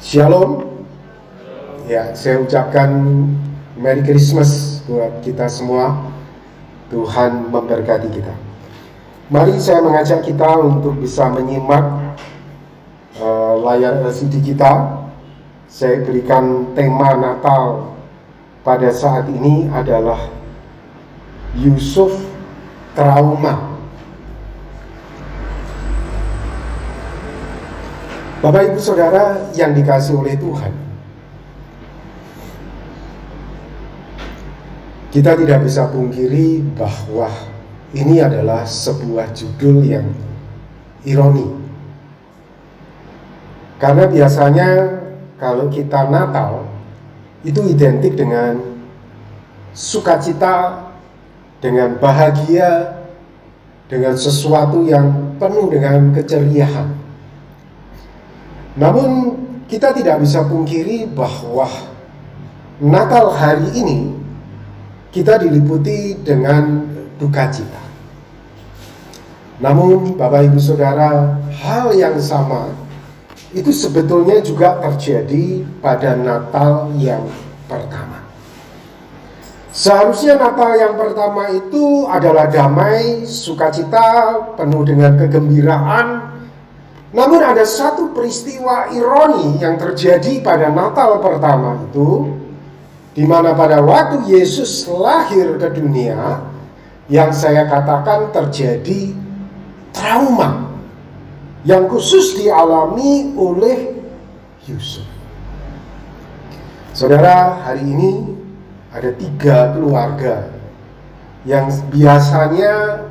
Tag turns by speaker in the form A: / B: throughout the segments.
A: Shalom. Ya, saya ucapkan Merry Christmas buat kita semua. Tuhan memberkati kita. Mari saya mengajak kita untuk bisa menyimak layar LCD kita. Saya berikan tema Natal pada saat ini adalah Yusuf trauma. Bapak Ibu Saudara yang dikasihi oleh Tuhan, kita tidak bisa pungkiri bahwa ini adalah sebuah judul yang ironi. Karena biasanya kalau kita Natal itu identik dengan sukacita, dengan bahagia, dengan sesuatu yang penuh dengan keceriaan. Namun kita tidak bisa pungkiri bahwa Natal hari ini kita diliputi dengan duka cita. Namun Bapak Ibu Saudara, hal yang sama itu sebetulnya juga terjadi pada Natal yang pertama. Seharusnya Natal yang pertama itu adalah damai, sukacita, penuh dengan kegembiraan. Namun ada satu peristiwa ironi yang terjadi pada Natal pertama itu, di mana pada waktu Yesus lahir ke dunia, yang saya katakan terjadi trauma yang khusus dialami oleh Yusuf. Saudara, hari ini ada 3 keluarga yang biasanya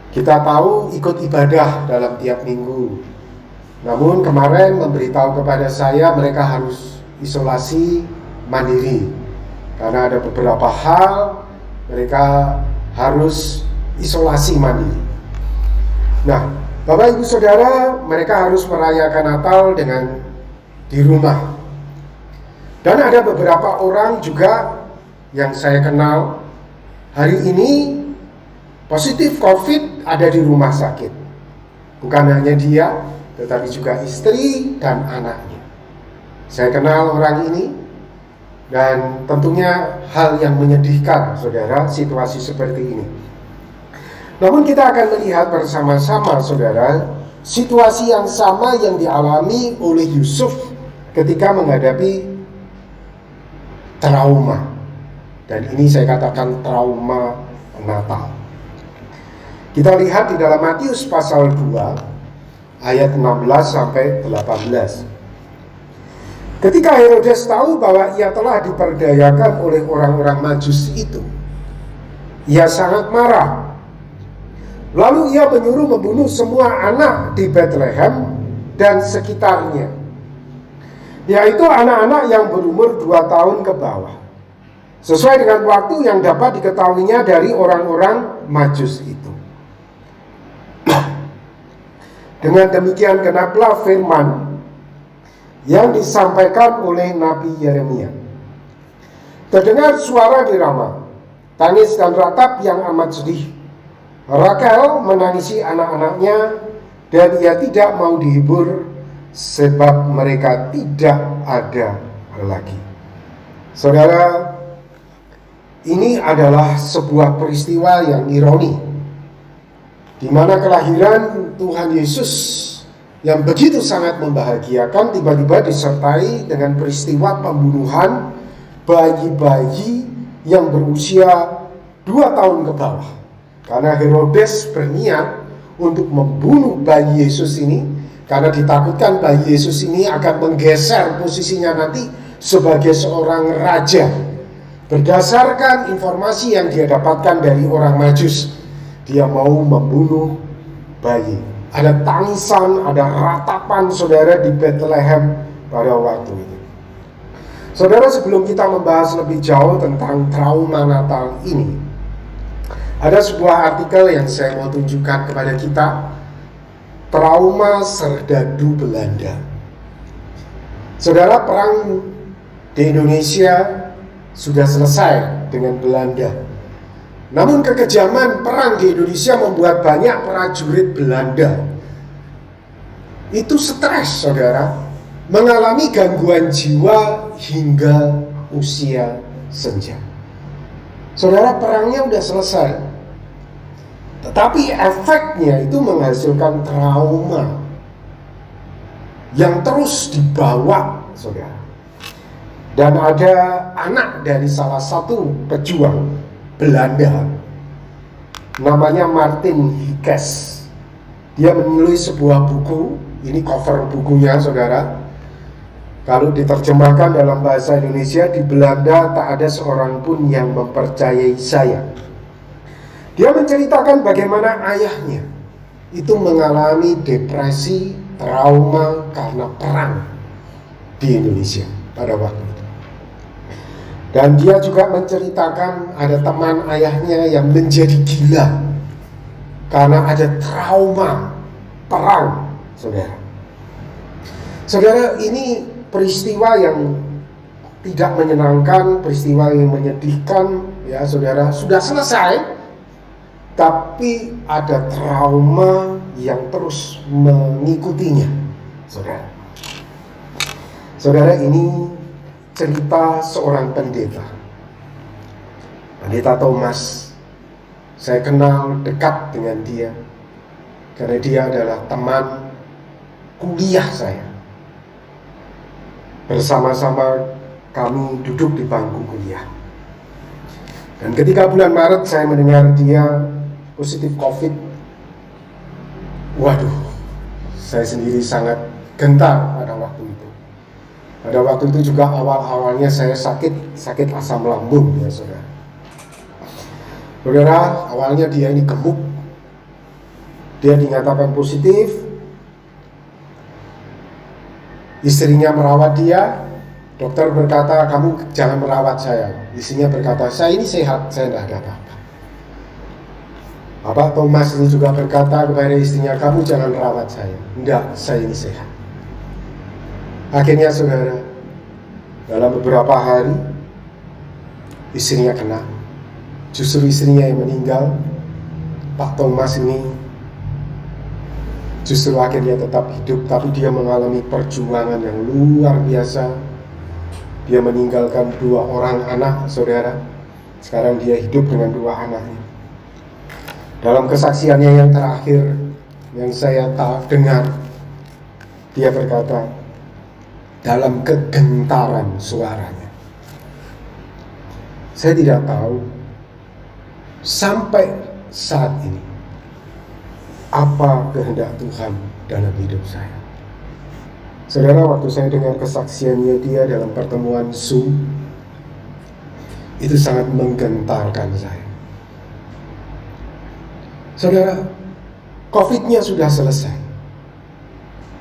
A: kita tahu ikut ibadah dalam tiap minggu. Namun kemarin memberitahu kepada saya mereka harus isolasi mandiri. Karena ada beberapa hal mereka harus isolasi mandiri. Nah, Bapak Ibu Saudara, mereka harus merayakan Natal dengan di rumah. Dan ada beberapa orang juga yang saya kenal hari ini positif COVID ada di rumah sakit. Bukan hanya dia, tetapi juga istri dan anaknya. Saya kenal orang ini, dan tentunya hal yang menyedihkan, saudara, situasi seperti ini. Namun kita akan melihat bersama-sama, saudara, situasi yang sama yang dialami oleh Yusuf ketika menghadapi trauma. Dan ini saya katakan trauma Natal. Kita lihat di dalam Matius pasal 2 ayat 16 sampai 18. Ketika Herodes tahu bahwa ia telah diperdayakan oleh orang-orang Majus itu, ia sangat marah. Lalu ia menyuruh membunuh semua anak di Bethlehem dan sekitarnya, yaitu anak-anak yang berumur 2 tahun ke bawah, sesuai dengan waktu yang dapat diketahuinya dari orang-orang Majus itu. Dengan demikian genaplah firman yang disampaikan oleh Nabi Yeremia. Terdengar suara di Rama, tangis dan ratap yang amat sedih. Rakel menangisi anak-anaknya, dan ia tidak mau dihibur sebab mereka tidak ada lagi. Saudara, ini adalah sebuah peristiwa yang ironi, di mana kelahiran Tuhan Yesus yang begitu sangat membahagiakan tiba-tiba disertai dengan peristiwa pembunuhan bayi-bayi yang berusia 2 tahun ke bawah. Karena Herodes berniat untuk membunuh bayi Yesus ini, karena ditakutkan bayi Yesus ini akan menggeser posisinya nanti sebagai seorang raja. Berdasarkan informasi yang dia dapatkan dari orang Majus, dia mau membunuh bayi. Ada tangisan, ada ratapan, saudara, di Bethlehem pada waktu itu. Saudara, sebelum kita membahas lebih jauh tentang trauma Natal ini, ada sebuah artikel yang saya mau tunjukkan kepada kita. Trauma serdadu Belanda. Saudara, perang di Indonesia sudah selesai dengan Belanda. Namun kekejaman perang di Indonesia membuat banyak prajurit Belanda itu stres, saudara. mengalami gangguan jiwa hingga usia senja. Saudara, perangnya udah selesai, tetapi efeknya itu menghasilkan trauma yang terus dibawa, saudara. Dan ada anak dari salah satu pejuang Belanda, namanya Martin Hickes. Dia menulis sebuah buku, ini cover bukunya, saudara. Kalau diterjemahkan dalam bahasa Indonesia, di Belanda tak ada seorang pun yang mempercayai saya. Dia menceritakan bagaimana ayahnya itu mengalami depresi, trauma karena perang di Indonesia pada waktu itu. Dan dia juga menceritakan ada teman ayahnya yang menjadi gila karena ada trauma perang, saudara. Saudara, ini peristiwa yang tidak menyenangkan, peristiwa yang menyedihkan, ya saudara. Sudah selesai, tapi ada trauma yang terus mengikutinya, saudara. Saudara, ini cerita seorang pendeta Thomas. Saya kenal dekat dengan dia karena dia adalah teman kuliah saya. Bersama-sama kami duduk di bangku kuliah. Dan ketika bulan Maret saya mendengar dia positif COVID, waduh, saya sendiri sangat gentar pada waktu itu. Pada waktu itu juga awal-awalnya saya sakit asam lambung, ya saudara. Saudara, awalnya dia ini gemuk, dia dinyatakan positif. Istrinya merawat dia, dokter berkata, kamu jangan merawat saya. Istrinya berkata, saya ini sehat, saya tidak ada apa-apa. Bapak Thomas ini juga berkata kepada istrinya, kamu jangan merawat saya. Tidak, saya ini sehat. Akhirnya saudara, dalam beberapa hari istrinya kena. Justru istrinya yang meninggal. Pak Thomas ini justru akhirnya tetap hidup, tapi dia mengalami perjuangan yang luar biasa. Dia meninggalkan 2 orang anak, saudara. Sekarang dia hidup dengan 2 anaknya. Dalam kesaksiannya yang terakhir yang saya dengar, dia berkata dalam kegentaran suaranya, saya tidak tahu sampai saat ini apa kehendak Tuhan dalam hidup saya. Saudara, waktu saya dengar kesaksiannya dia dalam pertemuan Zoom, itu sangat menggentarkan saya. Saudara, COVID-nya sudah selesai,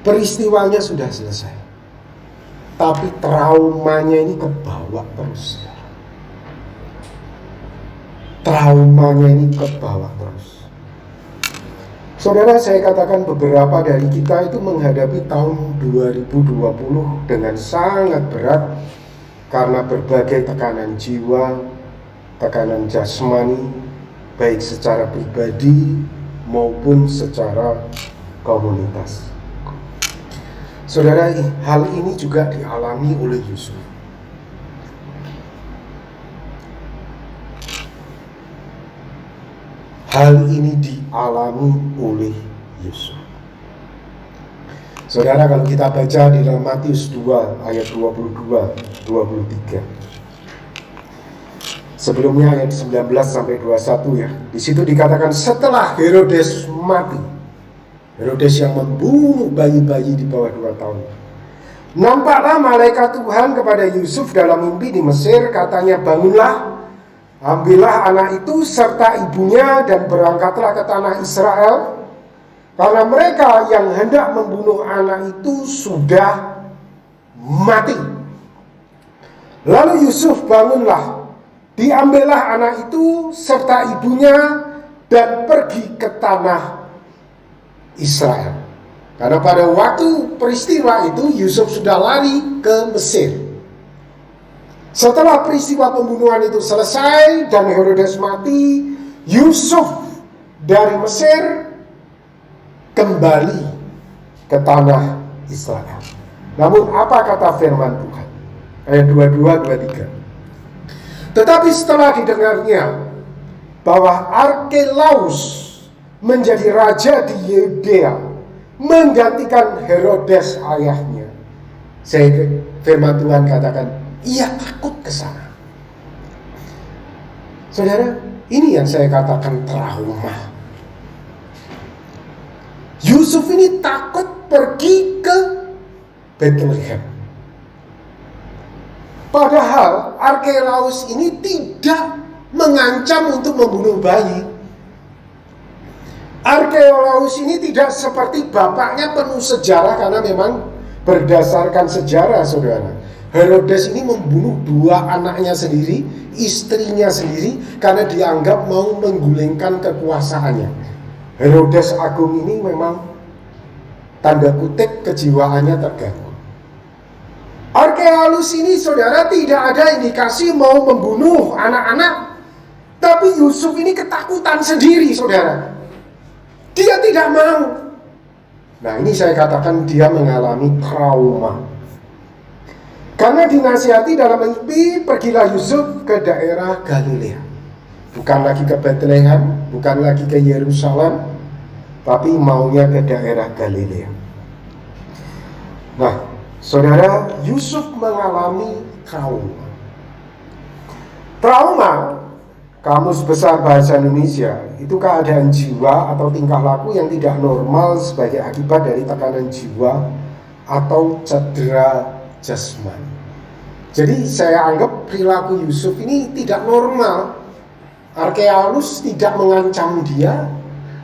A: peristiwanya sudah selesai, tapi traumanya ini kebawa terus. Traumanya ini kebawa terus. Saudara, saya katakan beberapa dari kita itu menghadapi tahun 2020 dengan sangat berat karena berbagai tekanan jiwa, tekanan jasmani, baik secara pribadi maupun secara komunitas. Saudara, hal ini juga dialami oleh Yusuf. Hal ini dialami oleh Yusuf. Saudara, kalau kita baca di dalam Matius 2 ayat 22-23. Sebelumnya ayat 19 sampai 21 ya. Di situ dikatakan setelah Herodes mati, Herodes yang membunuh bayi-bayi di bawah 2 tahun, nampaklah malaikat Tuhan kepada Yusuf dalam mimpi di Mesir, katanya, bangunlah, ambillah anak itu serta ibunya dan berangkatlah ke tanah Israel, karena mereka yang hendak membunuh anak itu sudah mati. Lalu Yusuf bangunlah, diambillah anak itu serta ibunya dan pergi ke tanah Israel. Karena pada waktu peristiwa itu Yusuf sudah lari ke Mesir. Setelah peristiwa pembunuhan itu selesai dan Herodes mati, Yusuf dari Mesir kembali ke tanah Israel. Namun apa kata firman Tuhan? Ayat 22, 23. Tetapi setelah didengarnya bahwa Arkelaus menjadi raja di Yudea, menggantikan Herodes ayahnya, firman Tuhan katakan, ia takut ke sana. Saudara, ini yang saya katakan trauma. Yusuf ini takut pergi ke Bethlehem. Padahal Arkelaus ini tidak mengancam untuk membunuh bayi. Arkelaus ini tidak seperti bapaknya penuh sejarah, karena memang berdasarkan sejarah, saudara, Herodes ini membunuh 2 anaknya sendiri, istrinya sendiri, karena dianggap mau menggulingkan kekuasaannya. Herodes Agung ini memang tanda kutip kejiwaannya terganggu. Arkelaus ini, saudara, tidak ada indikasi mau membunuh anak-anak, tapi Yusuf ini ketakutan sendiri, saudara. Dia tidak mau. Nah, ini saya katakan dia mengalami trauma. Karena dinasihati dalam mimpi, pergilah Yusuf ke daerah Galilea. Bukan lagi ke Bethlehem, bukan lagi ke Yerusalem, tapi maunya ke daerah Galilea. Nah, saudara, Yusuf mengalami trauma. Trauma, Kamus Besar Bahasa Indonesia, itu keadaan jiwa atau tingkah laku yang tidak normal sebagai akibat dari tekanan jiwa atau cedera jasmani. Jadi saya anggap perilaku Yusuf ini tidak normal. Arkelaus tidak mengancam dia,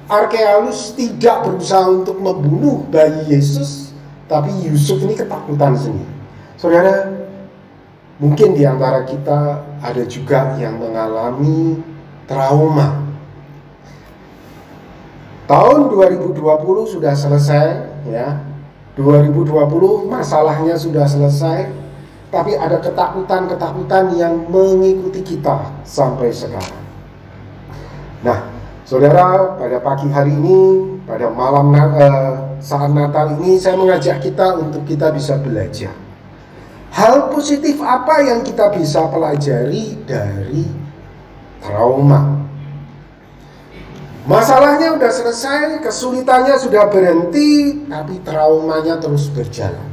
A: Arkelaus tidak berusaha untuk membunuh bayi Yesus, tapi Yusuf ini ketakutan sendiri. Saudara, mungkin di antara kita ada juga yang mengalami trauma. Tahun 2020 sudah selesai, ya. 2020 masalahnya sudah selesai, tapi ada ketakutan-ketakutan yang mengikuti kita sampai sekarang. Nah, saudara, pada pagi hari ini, pada malam saat Natal ini, saya mengajak kita untuk kita bisa belajar. Hal positif apa yang kita bisa pelajari dari trauma? Masalahnya sudah selesai, kesulitannya sudah berhenti, tapi traumanya terus berjalan.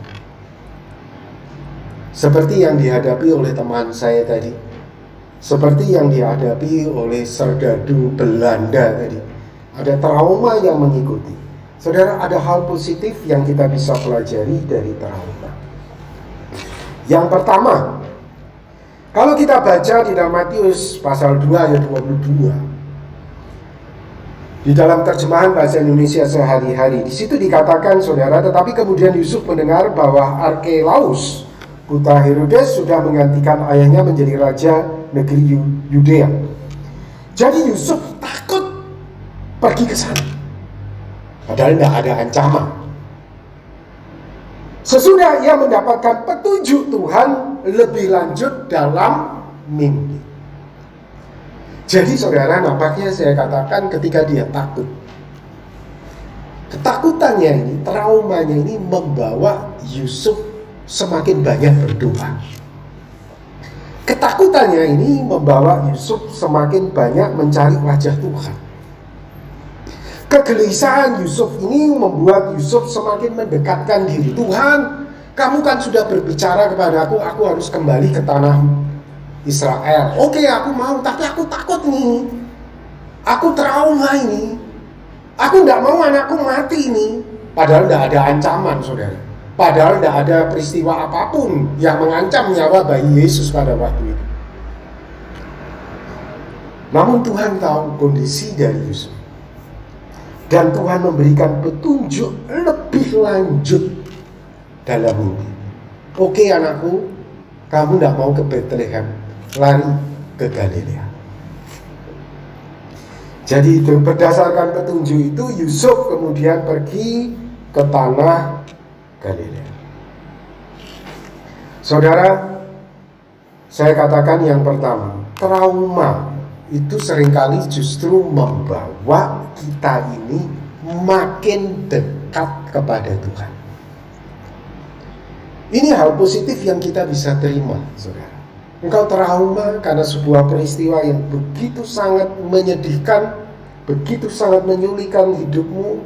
A: Seperti yang dihadapi oleh teman saya tadi. Seperti yang dihadapi oleh serdadu Belanda tadi. Ada trauma yang mengikuti. Saudara, ada hal positif yang kita bisa pelajari dari trauma. Yang pertama, kalau kita baca di dalam Matius pasal 2 ayat 22, di dalam terjemahan bahasa Indonesia sehari-hari, di situ dikatakan, saudara, tetapi kemudian Yusuf mendengar bahwa Arkelaus, putra Herodes, sudah menggantikan ayahnya menjadi raja negeri Yudea. Jadi Yusuf takut pergi ke sana, padahal tidak ada ancaman. Sesudah ia mendapatkan petunjuk Tuhan lebih lanjut dalam mimpi. Jadi saudara, nampaknya saya katakan ketika dia takut, ketakutannya ini, traumanya ini membawa Yusuf semakin banyak berdoa. Ketakutannya ini membawa Yusuf semakin banyak mencari wajah Tuhan. Kegelisahan Yusuf ini membuat Yusuf semakin mendekatkan diri. Tuhan, kamu kan sudah berbicara kepada aku harus kembali ke tanah Israel. Oke, aku mau, tapi aku takut nih. Aku trauma ini. Aku tidak mau anakku mati ini. Padahal tidak ada ancaman, saudara. Padahal tidak ada peristiwa apapun yang mengancam nyawa bayi Yesus pada waktu itu. Namun Tuhan tahu kondisi dari Yusuf. Dan Tuhan memberikan petunjuk lebih lanjut dalam mimpi. Oke anakku, kamu tidak mau ke Bethlehem, lari ke Galilea. Jadi berdasarkan petunjuk itu, Yusuf kemudian pergi ke tanah Galilea. Saudara, saya katakan yang pertama, trauma itu seringkali justru membawa kita ini makin dekat kepada Tuhan. Ini hal positif yang kita bisa terima, saudara. Engkau trauma karena sebuah peristiwa yang begitu sangat menyedihkan, begitu sangat menyulitkan hidupmu.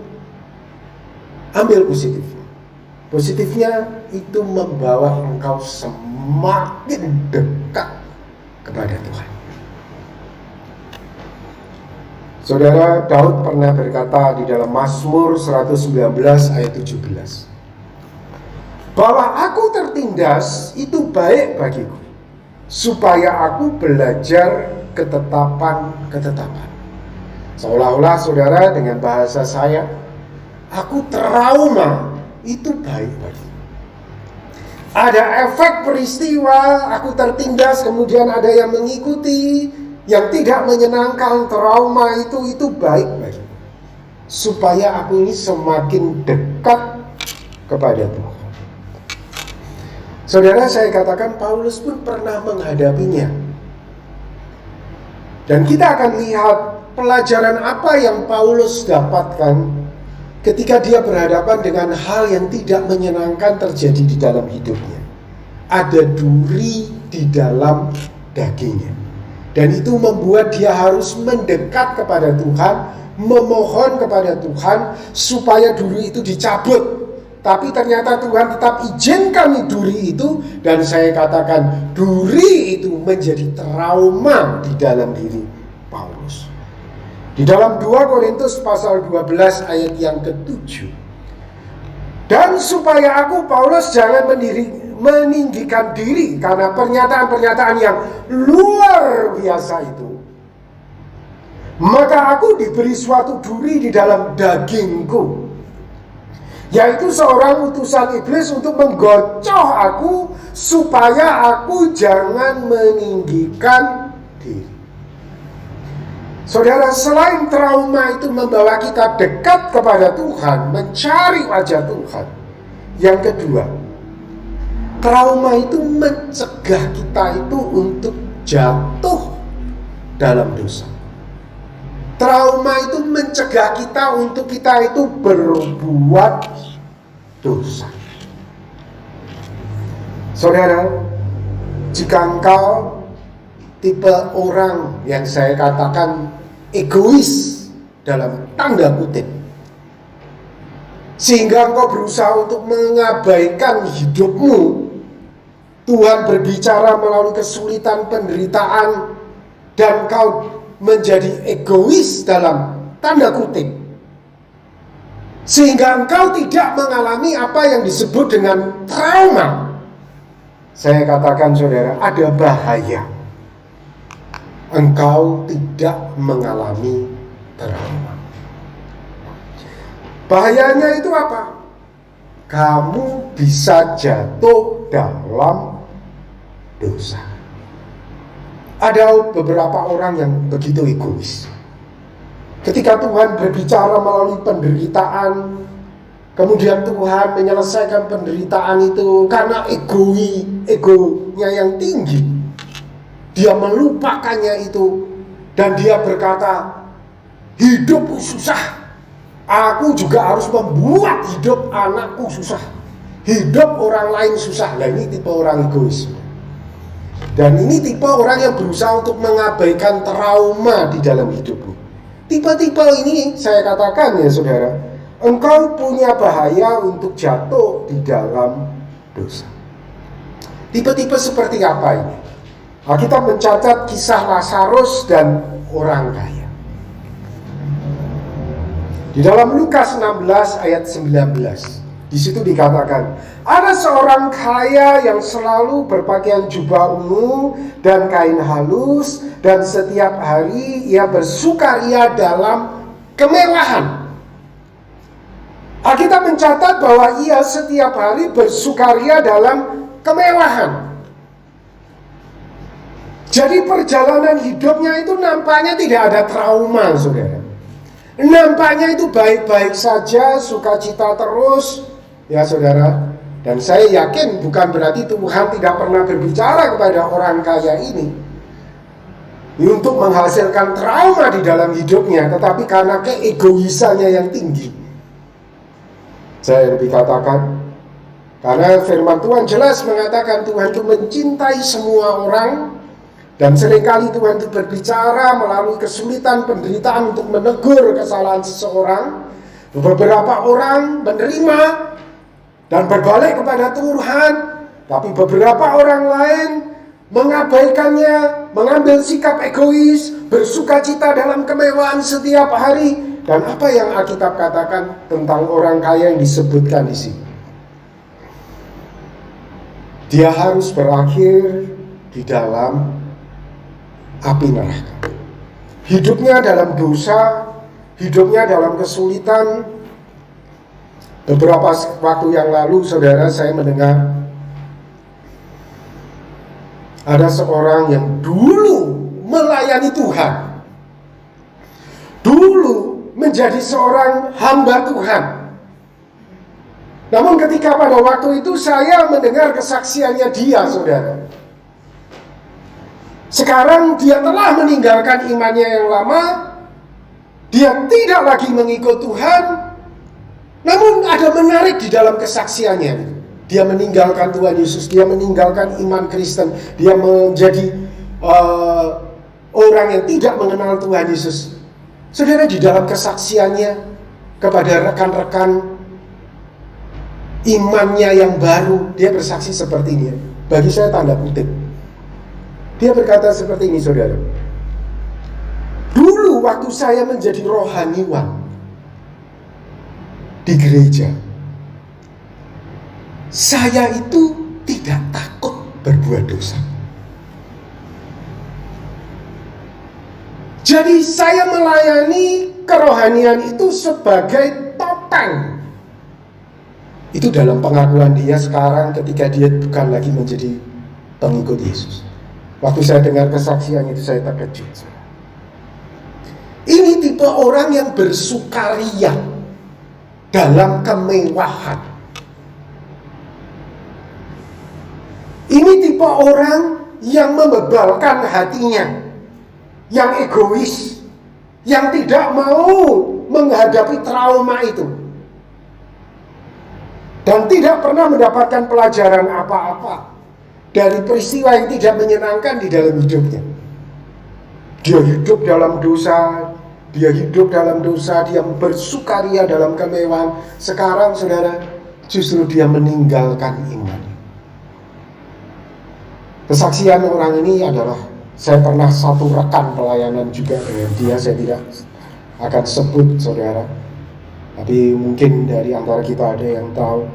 A: Ambil positifnya. Positifnya itu membawa engkau semakin dekat kepada Tuhan. Saudara, Daud pernah berkata di dalam Mazmur 119 ayat 17, bahwa aku tertindas itu baik bagiku, supaya aku belajar ketetapan. Seolah-olah saudara, dengan bahasa saya, aku trauma itu baik bagiku. Ada efek peristiwa, aku tertindas, kemudian ada yang mengikuti, yang tidak menyenangkan, trauma itu baik bagiku, supaya aku ini semakin dekat kepada Tuhan. Saudara, saya katakan Paulus pun pernah menghadapinya. Dan kita akan lihat pelajaran apa yang Paulus dapatkan ketika dia berhadapan dengan hal yang tidak menyenangkan terjadi di dalam hidupnya. Ada duri di dalam dagingnya. Dan itu membuat dia harus mendekat kepada Tuhan, memohon kepada Tuhan supaya duri itu dicabut. Tapi ternyata Tuhan tetap izinkan duri itu, dan saya katakan duri itu menjadi trauma di dalam diri Paulus. Di dalam 2 Korintus pasal 12 ayat yang ke-7. Dan supaya aku Paulus jangan meninggikan diri karena pernyataan-pernyataan yang luar biasa itu, maka aku diberi suatu duri di dalam dagingku, yaitu seorang utusan iblis untuk menggocoh aku supaya aku jangan meninggikan diri. Saudara, selain trauma itu membawa kita dekat kepada Tuhan, mencari wajah Tuhan, yang kedua, trauma itu mencegah kita itu untuk jatuh dalam dosa. Trauma itu mencegah kita untuk kita itu berbuat dosa. Saudara, jika engkau tipe orang yang saya katakan egois dalam tanda kutip, sehingga engkau berusaha untuk mengabaikan hidupmu, Tuhan berbicara melalui kesulitan, penderitaan, dan kau menjadi egois dalam tanda kutip, sehingga engkau tidak mengalami apa yang disebut dengan trauma. Saya katakan saudara, ada bahaya engkau tidak mengalami trauma. Bahayanya itu apa? Kamu bisa jatuh dalam dosa. Ada beberapa orang yang begitu egois. Ketika Tuhan berbicara melalui penderitaan, kemudian Tuhan menyelesaikan penderitaan itu karena egonya yang tinggi, dia melupakannya itu, dan dia berkata, hidupku susah, aku juga harus membuat hidup anakku susah, hidup orang lain susah. Nah, ini tipe orang egois. Dan ini tipe orang yang berusaha untuk mengabaikan trauma di dalam hidupmu. Tipe-tipe ini saya katakan ya saudara, engkau punya bahaya untuk jatuh di dalam dosa. Tipe-tipe seperti apa ini? Kita mencatat kisah Lazarus dan orang kaya. Di dalam Lukas 16 ayat 19, di situ dikatakan, ada seorang kaya yang selalu berpakaian jubah ungu dan kain halus, dan setiap hari ia bersukaria dalam kemewahan. Kita mencatat bahwa ia setiap hari bersukaria dalam kemewahan. Jadi perjalanan hidupnya itu nampaknya tidak ada trauma, saudara. Nampaknya itu baik-baik saja, sukacita terus, ya saudara. Dan saya yakin bukan berarti Tuhan tidak pernah berbicara kepada orang kaya ini untuk menghasilkan trauma di dalam hidupnya, tetapi karena keegoisannya yang tinggi. Saya lebih katakan, Karena firman Tuhan jelas mengatakan Tuhan itu mencintai semua orang. Dan seringkali Tuhan itu berbicara melalui kesulitan, penderitaan untuk menegur kesalahan seseorang. Beberapa orang menerima dan berbalik kepada Tuhan, tapi beberapa orang lain mengabaikannya, mengambil sikap egois, bersukacita dalam kemewahan setiap hari. Dan apa yang Alkitab katakan tentang orang kaya yang disebutkan di sini? Dia harus berakhir di dalam api neraka. Hidupnya dalam dosa, hidupnya dalam kesulitan. Beberapa waktu yang lalu, saudara, saya mendengar ada seorang yang dulu melayani Tuhan, dulu menjadi seorang hamba Tuhan. Namun ketika pada waktu itu saya mendengar kesaksiannya dia, saudara, sekarang dia telah meninggalkan imannya yang lama. Dia tidak lagi mengikut Tuhan. Namun ada menarik di dalam kesaksiannya. Dia meninggalkan Tuhan Yesus. Dia meninggalkan iman Kristen. Dia menjadi orang yang tidak mengenal Tuhan Yesus. Saudara, di dalam kesaksiannya kepada rekan-rekan imannya yang baru, dia bersaksi seperti ini. Bagi saya tanda kutip. Dia berkata seperti ini, saudara. Dulu waktu saya menjadi rohaniwan di gereja, saya itu tidak takut berbuat dosa. Jadi saya melayani kerohanian itu sebagai topeng. Itu dalam pengakuan dia sekarang ketika dia bukan lagi menjadi pengikut Yesus. Waktu saya dengar kesaksian itu saya terkejut. Ini tipe orang yang bersukaria dalam kemewahan. Ini tipe orang yang membebalkan hatinya, yang egois, yang tidak mau menghadapi trauma itu, dan tidak pernah mendapatkan pelajaran apa-apa dari peristiwa yang tidak menyenangkan di dalam hidupnya. Dia hidup dalam dosa, dia bersukaria dalam kemewahan. Sekarang, saudara, justru dia meninggalkan iman. Kesaksian orang ini adalah, saya pernah satu rekan pelayanan juga dengan dia, saya tidak akan sebut, saudara, tapi mungkin dari antara kita ada yang tahu.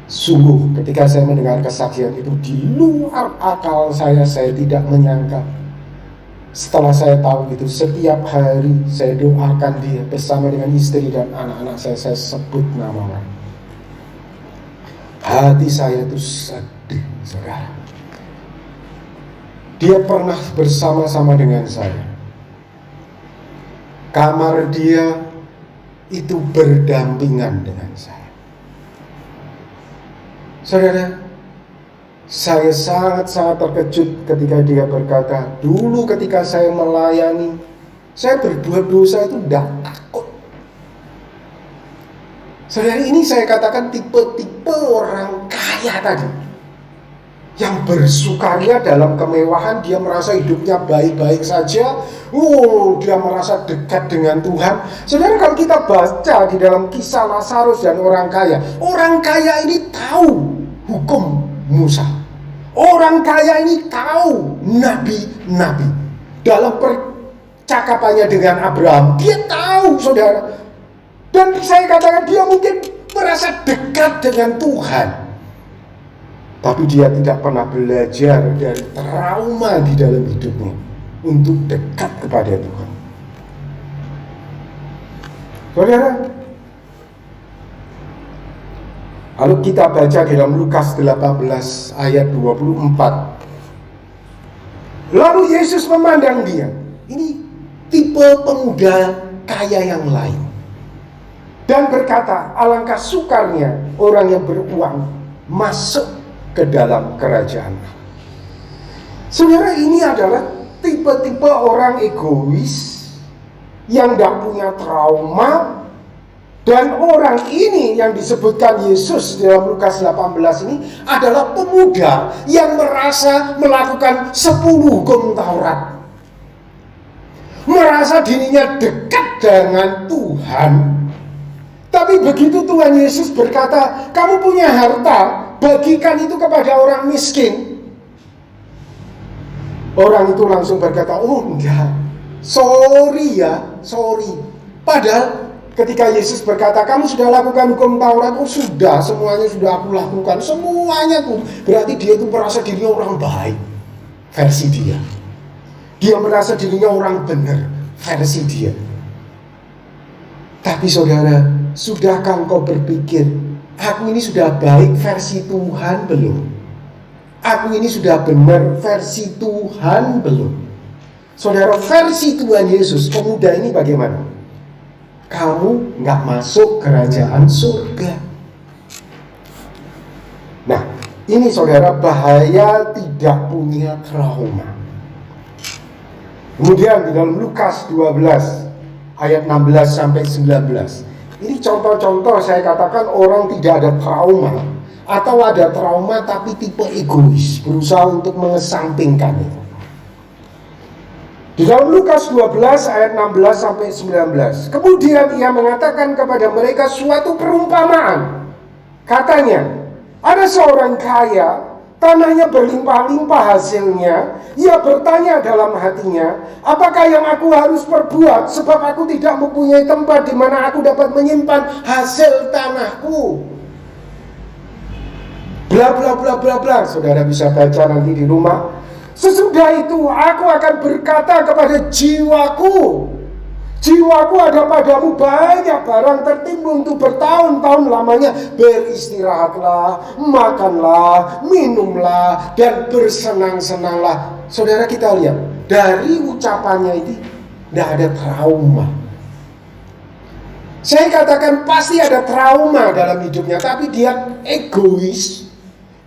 A: Sungguh ketika saya mendengar kesaksian itu di luar akal saya tidak menyangka. Setelah saya tahu itu, setiap hari saya doakan dia bersama dengan istri dan anak-anak saya sebut nama-nama. Hati saya itu sedih, saudara. Dia pernah bersama-sama dengan saya. Kamar dia itu berdampingan dengan saya. Saudara, saya sangat-sangat terkejut ketika dia berkata, dulu ketika saya melayani, saya berbuat dosa itu tidak takut. Saudara, ini saya katakan tipe-tipe orang kaya tadi, yang bersukaria dalam kemewahan. Dia merasa hidupnya baik-baik saja. Dia merasa dekat dengan Tuhan. Saudara, kalau kita baca di dalam kisah Lazarus dan orang kaya ini tahu hukum Musa. Orang kaya ini tahu nabi-nabi. Dalam percakapannya dengan Abraham, dia tahu, saudara. Dan saya katakan dia mungkin merasa dekat dengan Tuhan, tapi dia tidak pernah belajar dari trauma di dalam hidupnya untuk dekat kepada Tuhan. Saudara, lalu kita baca dalam Lukas 18 ayat 24. Lalu Yesus memandang dia. Ini tipe pemuda kaya yang lain, dan berkata, alangkah sukarnya orang yang beruang masuk ke dalam kerajaan. Saudara, ini adalah tipe-tipe orang egois yang tidak punya trauma Dan orang ini yang disebutkan Yesus dalam Lukas 18 ini adalah pemuda yang merasa melakukan 10 hukum Taurat. Merasa dirinya dekat dengan Tuhan. Tapi begitu Tuhan Yesus berkata, kamu punya harta, bagikan itu kepada orang miskin. Orang itu langsung berkata, oh enggak, sorry. Padahal ketika Yesus berkata, kamu sudah lakukan hukum Taurat, oh sudah, semuanya sudah aku lakukan, semuanya tuh. Berarti dia itu merasa dirinya orang baik, versi dia. Dia merasa dirinya orang benar, versi dia. Tapi saudara, sudahkah engkau berpikir, aku ini sudah baik versi Tuhan belum? Aku ini sudah benar versi Tuhan belum? Saudara, versi Tuhan Yesus, pemuda ini bagaimana? Kamu nggak masuk kerajaan surga. Nah, ini saudara, bahaya tidak punya trauma. Kemudian di dalam Lukas 12 ayat 16 sampai 19. Ini contoh-contoh saya katakan orang tidak ada trauma, atau ada trauma tapi tipe egois, berusaha untuk mengesampingkan itu. Di dalam Lukas 12 ayat 16 sampai 19. Kemudian ia mengatakan kepada mereka suatu perumpamaan. Katanya, ada seorang kaya, tanahnya berlimpah-limpah hasilnya. Ia bertanya dalam hatinya, apakah yang aku harus perbuat, sebab aku tidak mempunyai tempat di mana aku dapat menyimpan hasil tanahku. Bla bla bla bla bla. Saudara bisa baca nanti di rumah. Sesudah itu aku akan berkata kepada jiwaku, jiwaku ada padamu banyak barang tertimbun untuk bertahun-tahun lamanya. Beristirahatlah, makanlah, minumlah, dan bersenang-senanglah. Saudara, kita lihat dari ucapannya itu tidak ada trauma. Saya katakan pasti ada trauma dalam hidupnya, tapi dia egois.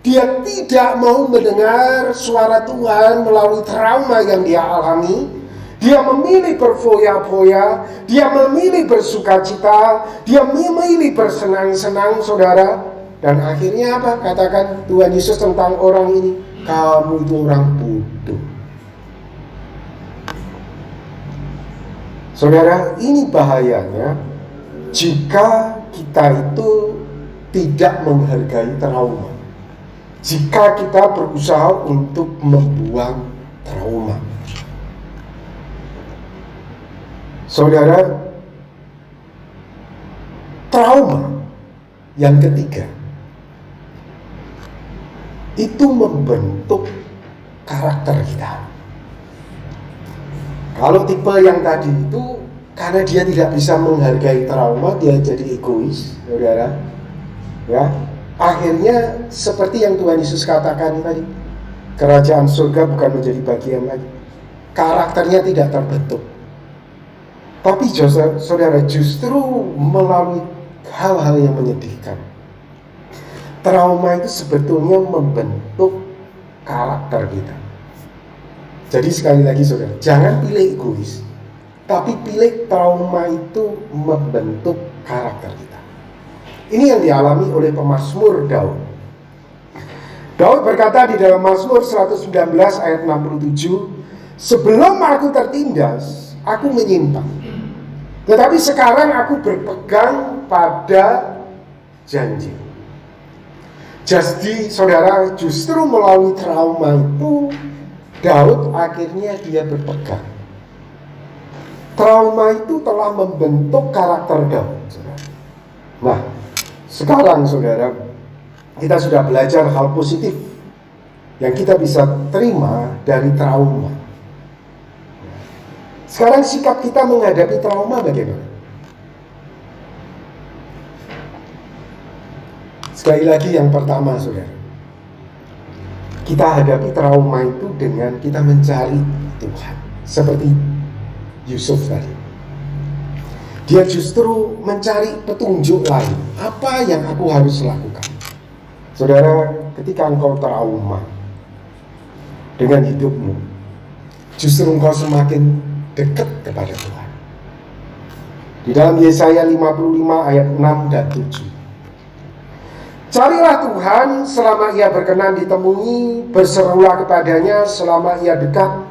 A: Dia tidak mau mendengar suara Tuhan melalui trauma yang dia alami. Dia memilih berfoya-foya, dia memilih bersukacita, dia memilih bersenang-senang, saudara. Dan akhirnya apa? Katakan Tuhan Yesus tentang orang ini, kamu itu orang bodoh. Saudara, ini bahayanya jika kita itu tidak menghargai trauma. Jika kita berusaha untuk membuang trauma. Saudara, trauma yang ketiga itu membentuk karakter kita. Kalau tipe yang tadi itu karena dia tidak bisa menghargai trauma, dia jadi egois, saudara. Ya, akhirnya seperti yang Tuhan Yesus katakan tadi, kerajaan surga bukan menjadi bagian lagi. Karakternya tidak terbentuk. Tapi saudara, justru melalui hal-hal yang menyedihkan, trauma itu sebetulnya membentuk karakter kita. Jadi sekali lagi saudara, jangan pilih egois, tapi pilih trauma itu membentuk karakter kita. Ini yang dialami oleh pemazmur Daud. Daud berkata di dalam Mazmur 119 ayat 67, sebelum aku tertindas, aku menyimpang, tetapi sekarang aku berpegang pada janji. Jadi saudara, justru melalui trauma itu Daud akhirnya dia berpegang. Trauma itu telah membentuk karakter Daud, saudara. Nah, sekarang saudara, kita sudah belajar hal positif yang kita bisa terima dari trauma. Sekarang sikap kita menghadapi trauma bagaimana? Sekali lagi yang pertama saudara, kita hadapi trauma itu dengan kita mencari Tuhan. Seperti Yusuf tadi, dia justru mencari petunjuk lain. Apa yang aku harus lakukan? Saudara, ketika engkau trauma dengan hidupmu, justru engkau semakin dekat kepada Tuhan. Di dalam Yesaya 55 ayat 6 dan 7. Carilah Tuhan selama ia berkenan ditemui, berserulah kepadanya selama ia dekat.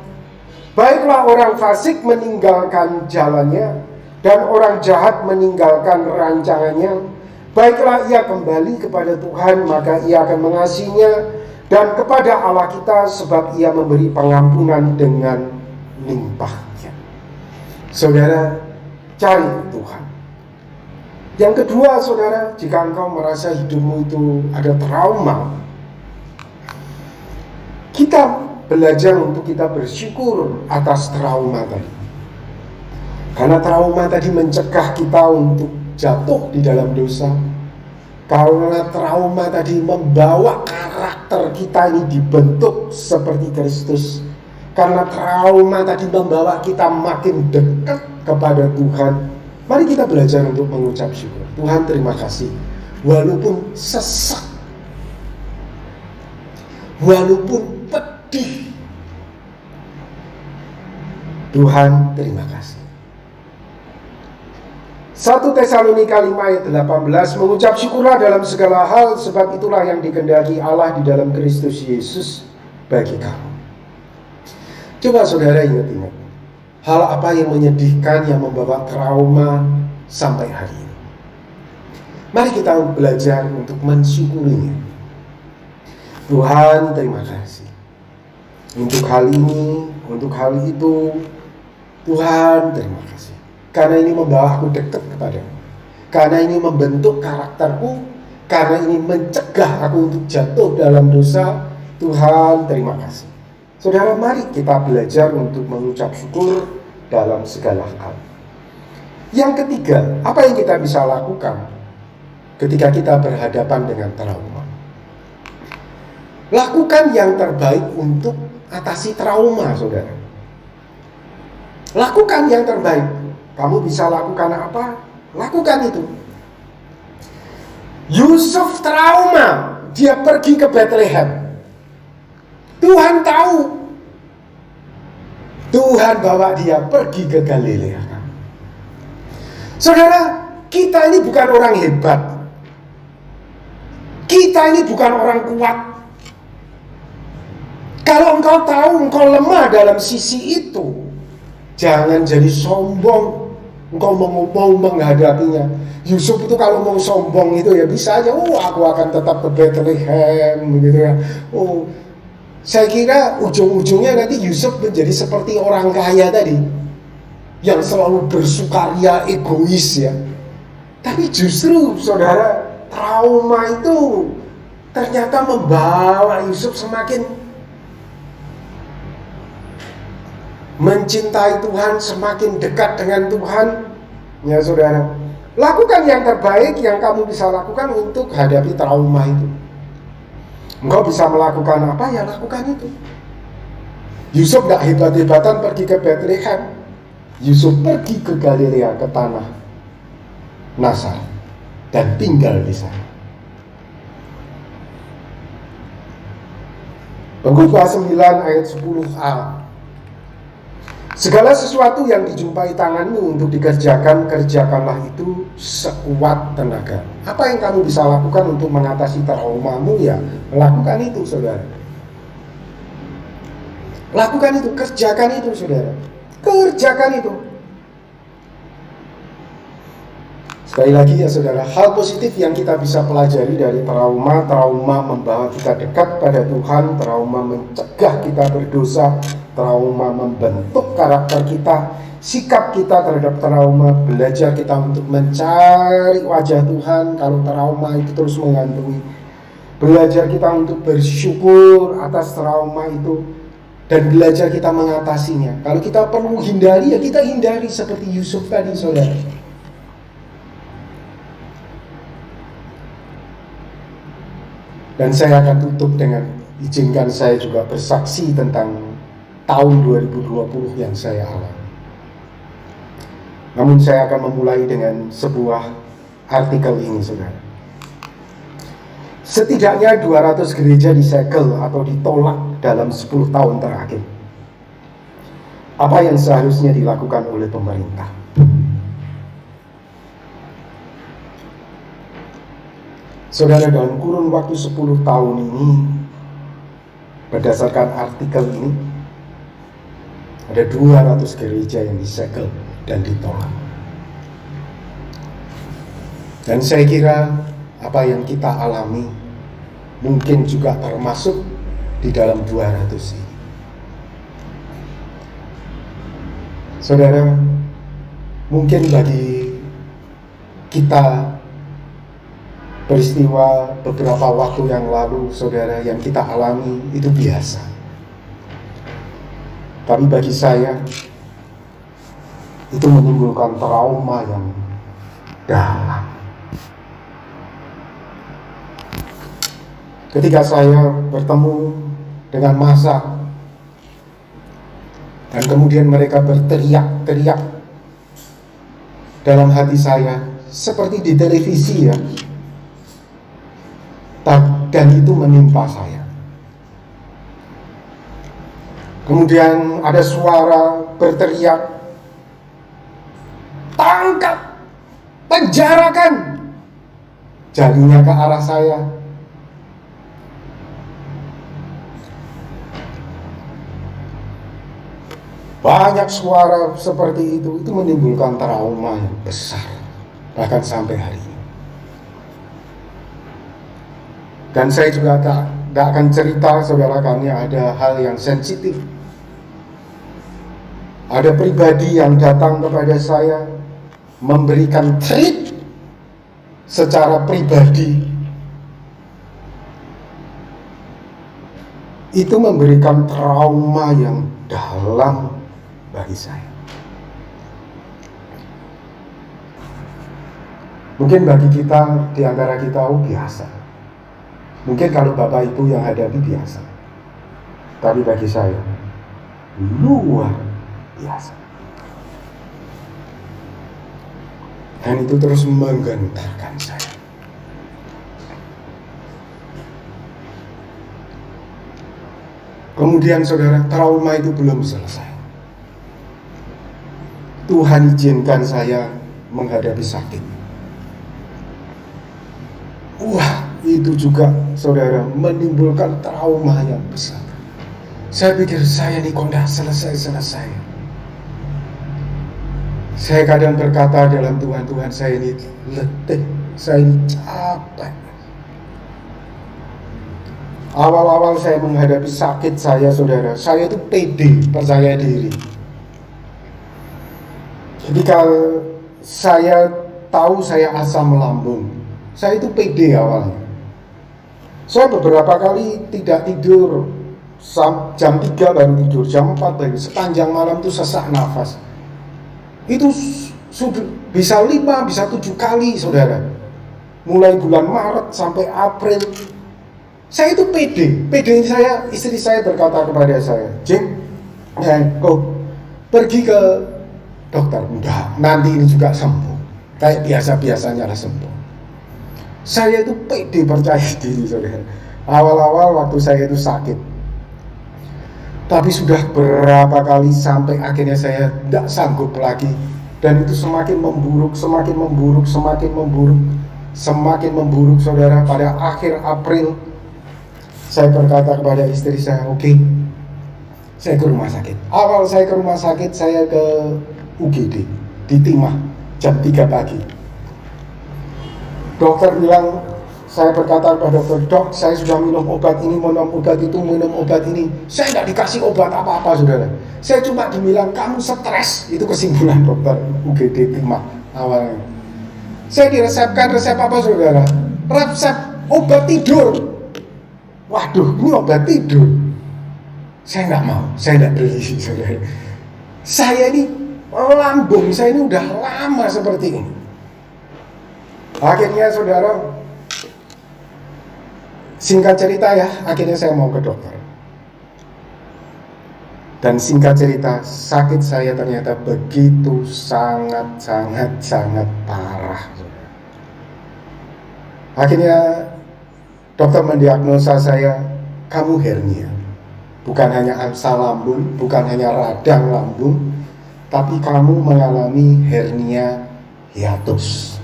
A: Baiklah orang fasik meninggalkan jalannya, dan orang jahat meninggalkan rancangannya. Baiklah ia kembali kepada Tuhan, maka ia akan mengasihinya, dan kepada Allah kita, sebab ia memberi pengampunan dengan limpahnya. Saudara, cari Tuhan. Yang kedua, saudara, jika engkau merasa hidupmu itu ada trauma, kita belajar untuk kita bersyukur atas trauma tadi. Karena trauma tadi mencegah kita untuk jatuh di dalam dosa. Karena trauma tadi membawa karakter kita ini dibentuk seperti Kristus. Karena trauma tadi membawa kita makin dekat kepada Tuhan. Mari kita belajar untuk mengucap syukur. Tuhan, terima kasih. Walaupun sesak, walaupun pedih, Tuhan, terima kasih. 1 Tesalonika 5 ayat 18, mengucap syukurlah dalam segala hal, sebab itulah yang dikehendaki Allah di dalam Kristus Yesus bagi kamu. Coba saudara ingat-ingat, hal apa yang menyedihkan yang membawa trauma sampai hari ini. Mari kita belajar untuk mensyukurinya. Tuhan, terima kasih untuk hal ini, untuk hal itu. Tuhan, terima kasih, karena ini membawa aku dekat kepadamu, karena ini membentuk karakterku, karena ini mencegah aku untuk jatuh dalam dosa. Tuhan, terima kasih. Saudara, mari kita belajar untuk mengucap syukur dalam segala hal. Yang ketiga, apa yang kita bisa lakukan ketika kita berhadapan dengan trauma? Lakukan yang terbaik untuk atasi trauma, saudara. Lakukan yang terbaik. Kamu bisa lakukan apa? Lakukan itu. Yusuf trauma, dia pergi ke Bethlehem. Tuhan tahu. Tuhan bawa dia pergi ke Galilea. Saudara, kita ini bukan orang hebat. Kita ini bukan orang kuat. Kalau engkau tahu engkau lemah dalam sisi itu, jangan jadi sombong. Engkau mau menghadapinya. Yusuf itu kalau mau sombong itu ya bisa aja. Aku akan tetap ke Bethlehem, begitu ya. Saya kira ujung-ujungnya nanti Yusuf menjadi seperti orang kaya tadi, yang selalu bersukaria, egois ya. Tapi justru saudara, trauma itu ternyata membawa Yusuf semakin mencintai Tuhan, semakin dekat dengan Tuhan. Ya saudara, lakukan yang terbaik yang kamu bisa lakukan untuk hadapi trauma itu. Engkau bisa melakukan apa, ya lakukan itu. Yusuf gak hebat-hebatan pergi ke Bethlehem. Yusuf pergi ke Galilea, ke tanah Nazaret, dan tinggal di sana. Pengkhotbah 9 ayat 10a. Segala sesuatu yang dijumpai tanganmu untuk dikerjakan, kerjakanlah itu sekuat tenaga. Apa yang kamu bisa lakukan untuk mengatasi traumamu, ya lakukan itu, saudara. Lakukan itu, kerjakan itu, saudara. Kerjakan itu. Sekali lagi ya saudara, hal positif yang kita bisa pelajari dari trauma membawa kita dekat pada Tuhan, trauma mencegah kita berdosa, trauma membentuk karakter kita, sikap kita terhadap trauma, belajar kita untuk mencari wajah Tuhan kalau trauma itu terus menghantui, belajar kita untuk bersyukur atas trauma itu, dan belajar kita mengatasinya. Kalau kita perlu hindari, ya kita hindari seperti Yusuf tadi, saudara. Dan saya akan tutup dengan izinkan saya juga bersaksi tentang tahun 2020 yang saya alami. Namun saya akan memulai dengan sebuah artikel ini, saudara. Setidaknya 200 gereja disegel atau ditolak dalam 10 tahun terakhir. Apa yang seharusnya dilakukan oleh pemerintah? Saudara, dalam kurun waktu 10 tahun ini, berdasarkan artikel ini, ada 200 gereja yang disegel dan ditolak. Dan saya kira apa yang kita alami mungkin juga termasuk di dalam 200 ini. Saudara, mungkin bagi kita peristiwa beberapa waktu yang lalu, saudara, yang kita alami itu biasa. Tapi bagi saya, itu menimbulkan trauma yang dalam. Ketika saya bertemu dengan massa, dan kemudian mereka berteriak-teriak dalam hati saya, seperti di televisi ya, dan itu menimpa saya. Kemudian ada suara berteriak, tangkap, penjarakan, jarinya ke arah saya. Banyak suara seperti itu menimbulkan trauma yang besar, bahkan sampai hari ini. Dan saya juga tidak akan cerita, saudara, karena ada hal yang sensitif. Ada pribadi yang datang kepada saya memberikan treat secara pribadi. Itu memberikan trauma yang dalam bagi saya. Mungkin bagi kita, di antara kita, biasa. Mungkin kalau Bapak Ibu yang hadapi biasa. Tapi bagi saya, luar biasa. Dan itu terus menggentarkan saya. Kemudian saudara, trauma itu belum selesai. Tuhan izinkan saya menghadapi sakit. Wah, itu juga saudara menimbulkan trauma yang besar. Saya pikir saya ini kok tidak selesai-selesai. Saya kadang berkata dalam Tuhan, saya ini letih, saya ini capek. Awal-awal saya menghadapi sakit saya, saudara, saya itu pede, percaya diri. Ketika saya tahu saya asam lambung, saya itu pede awalnya. Saya beberapa kali tidak tidur, jam 3 baru tidur, jam 4 baru, sepanjang malam itu sesak nafas. Itu sudah bisa 5, bisa 7 kali, saudara. Mulai bulan Maret sampai April. Saya itu pede saya, istri saya berkata kepada saya, Jim, kau pergi ke dokter. Enggak, nanti ini juga sembuh. Kayak biasa-biasanya lah sembuh. Saya itu pede, percaya diri, saudara. Awal-awal waktu saya itu sakit. Tapi sudah berapa kali sampai akhirnya saya tidak sanggup lagi. Dan itu semakin memburuk, semakin memburuk, semakin memburuk, semakin memburuk, saudara. Pada akhir April, saya berkata kepada istri saya, oke, saya ke rumah sakit. Awal saya ke rumah sakit, saya ke UGD di Timah jam 3 pagi. Dokter bilang, saya berkata kepada dokter, dok, saya sudah minum obat ini, minum obat itu, minum obat ini. Saya tidak dikasih obat apa-apa, saudara. Saya cuma dibilang, kamu stres. Itu kesimpulan dokter UGD Timah awalnya. Saya diresepkan resep apa, saudara? Resep obat tidur. Waduh, ini obat tidur. Saya nggak mau, saya nggak beli, saudara. Saya ini lambung, saya ini udah lama seperti ini. Akhirnya, saudara, singkat cerita ya, akhirnya saya mau ke dokter. Dan singkat cerita, sakit saya ternyata begitu sangat parah. Akhirnya dokter mendiagnosa saya, kamu hernia. Bukan hanya asam lambung, bukan hanya radang lambung, tapi kamu mengalami hernia hiatus.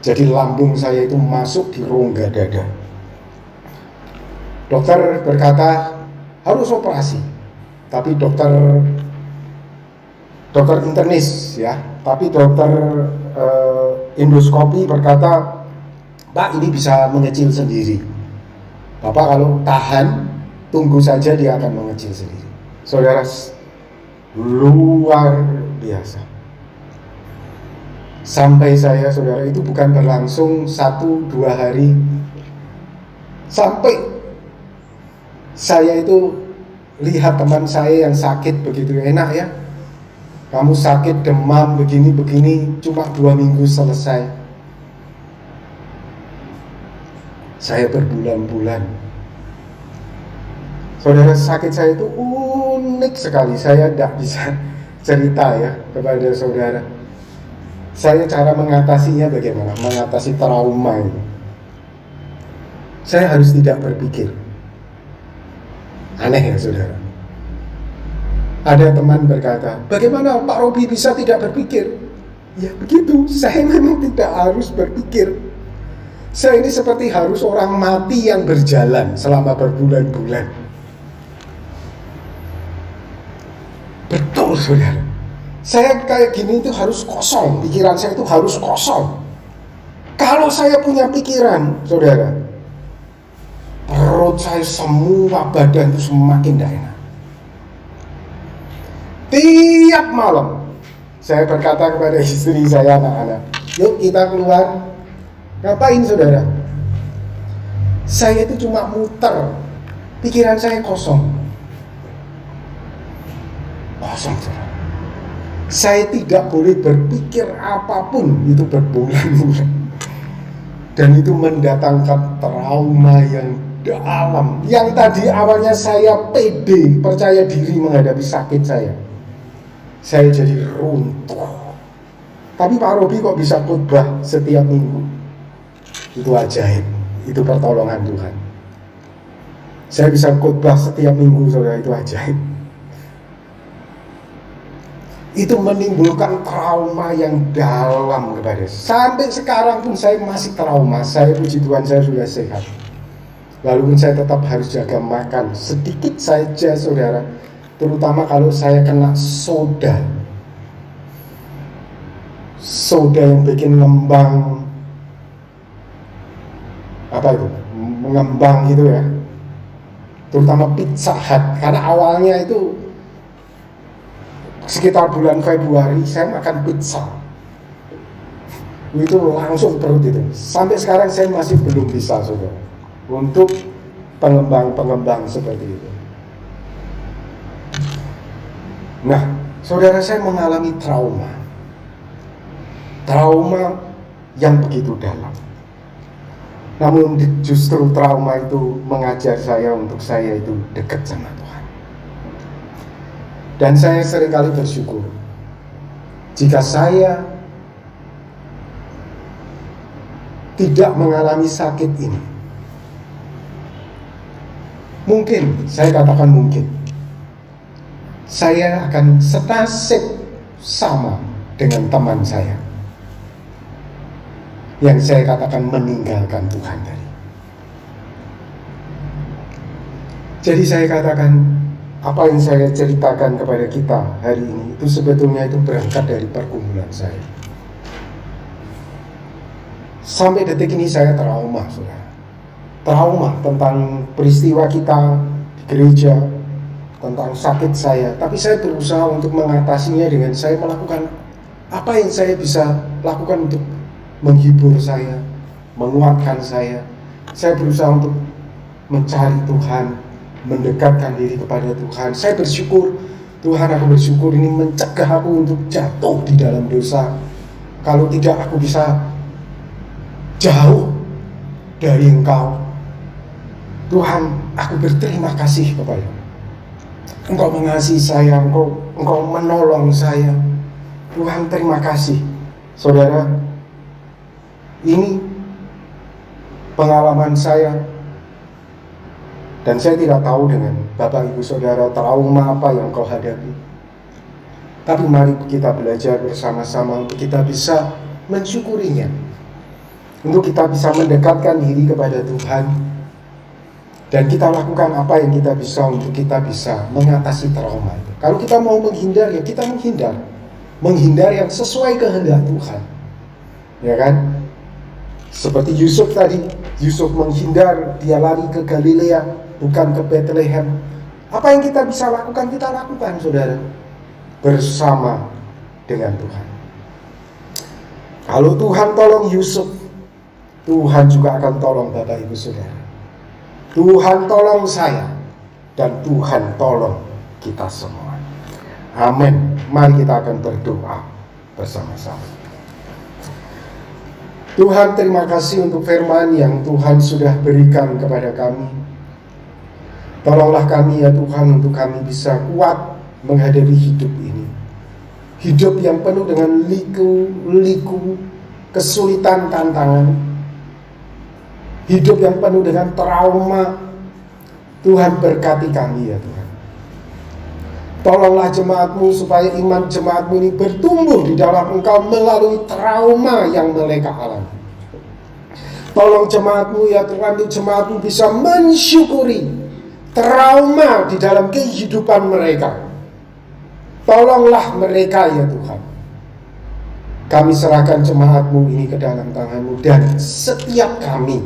A: Jadi lambung saya itu masuk di rongga dada. Dokter berkata harus operasi, tapi dokter internis ya, tapi dokter endoskopi berkata, Pak, ini bisa mengecil sendiri. Bapak kalau tahan, tunggu saja dia akan mengecil sendiri. Saudara, luar biasa. Sampai saudara, itu bukan berlangsung 1-2 hari. Sampai saya itu lihat teman saya yang sakit begitu enak ya. Kamu sakit demam begini-begini, cuma 2 minggu selesai. Saya berbulan-bulan. Saudara, sakit saya itu unik sekali. Saya tidak bisa cerita ya kepada saudara. Saya cara mengatasinya bagaimana? Mengatasi trauma ini. Saya harus tidak berpikir. Aneh ya saudara. Ada teman berkata, bagaimana Pak Robi bisa tidak berpikir? Ya begitu, saya memang tidak harus berpikir. Saya ini seperti harus orang mati yang berjalan selama berbulan-bulan. Betul saudara. Saya kayak gini itu harus kosong, pikiran saya itu harus kosong. Kalau saya punya pikiran, saudara, perut saya semua badan itu semakin tidak enak. Tiap malam saya berkata kepada istri saya, anak-anak, yuk kita keluar. Ngapain saudara? Saya itu cuma muter, pikiran saya kosong. Kosong saudara. Saya tidak boleh berpikir apapun itu berbulan-bulan. Dan itu mendatangkan trauma yang dalam. Yang tadi awalnya saya pede, percaya diri menghadapi sakit saya jadi runtuh. Tapi Pak Robi kok bisa khotbah setiap minggu? Itu ajaib, itu pertolongan Tuhan. Saya bisa khotbah setiap minggu, saudara, itu ajaib. Itu menimbulkan trauma yang dalam kepada saya. Sampai sekarang pun saya masih trauma. Saya, puji Tuhan, saya sudah sehat. Lalu pun saya tetap harus jaga makan sedikit saja saudara. Terutama kalau saya kena soda yang bikin ngembang, apa itu, mengembang gitu ya. Terutama Pizza Hut, karena awalnya itu sekitar bulan Februari saya makan pizza, itu langsung perut itu. Sampai sekarang saya masih belum bisa saudara untuk pengembang seperti itu. Nah saudara, saya mengalami trauma yang begitu dalam. Namun justru trauma itu mengajar saya untuk saya itu dekat sama Tuhan. Dan saya seringkali bersyukur jika saya tidak mengalami sakit ini. Mungkin, saya katakan mungkin, saya akan senasib sama dengan teman saya yang saya katakan meninggalkan Tuhan tadi. Jadi saya katakan, apa yang saya ceritakan kepada kita hari ini itu sebetulnya itu berangkat dari pergumulan saya. Sampai detik ini saya trauma, saudara. Trauma tentang peristiwa kita di gereja, tentang sakit saya. Tapi saya berusaha untuk mengatasinya dengan saya melakukan apa yang saya bisa lakukan untuk menghibur saya, menguatkan saya. Saya berusaha untuk mencari Tuhan, mendekatkan diri kepada Tuhan. Saya bersyukur, Tuhan, aku bersyukur ini mencegah aku untuk jatuh di dalam dosa. Kalau tidak, aku bisa jauh dari Engkau. Tuhan, aku berterima kasih kepada Engkau, mengasihi saya, Engkau menolong saya. Tuhan, terima kasih. Saudara, ini pengalaman saya. Dan saya tidak tahu dengan Bapak Ibu Saudara trauma apa yang kau hadapi. Tapi mari kita belajar bersama-sama untuk kita bisa mensyukurinya. untuk kita bisa mendekatkan diri kepada Tuhan, dan kita lakukan apa yang kita bisa untuk kita bisa mengatasi trauma itu. Kalau kita mau menghindar, ya kita menghindar yang sesuai kehendak Tuhan, ya kan? Seperti Yusuf tadi, Yusuf menghindar, dia lari ke Galilea, bukan ke Bethlehem. Apa yang kita bisa lakukan, kita lakukan, saudara, bersama dengan Tuhan. Kalau Tuhan tolong Yusuf, Tuhan juga akan tolong Bapak Ibu Saudara. Tuhan tolong saya, dan Tuhan tolong kita semua. Amin. Mari kita akan berdoa bersama-sama. Tuhan, terima kasih untuk firman yang Tuhan sudah berikan kepada kami. Tolonglah kami ya Tuhan, untuk kami bisa kuat menghadapi hidup ini. Hidup yang penuh dengan liku, kesulitan, tantangan. Hidup yang penuh dengan trauma. Tuhan berkati kami ya Tuhan. Tolonglah jemaat-Mu supaya iman jemaat-Mu ini bertumbuh di dalam Engkau melalui trauma yang mereka alami. Tolong jemaat-Mu ya Tuhan, jemaat-Mu bisa mensyukuri trauma di dalam kehidupan mereka. Tolonglah mereka ya Tuhan. Kami serahkan jemaat-Mu ini ke dalam tangan-Mu, dan setiap kami,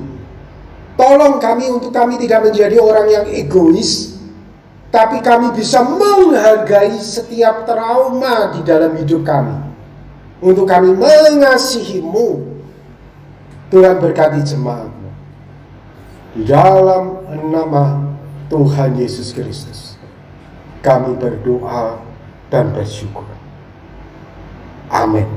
A: tolong kami untuk kami tidak menjadi orang yang egois, tapi kami bisa menghargai setiap trauma di dalam hidup kami, untuk kami mengasihi-Mu. Tuhan berkati jemaat-Mu. Di dalam nama Tuhan Yesus Kristus, kami berdoa dan bersyukur. Amin.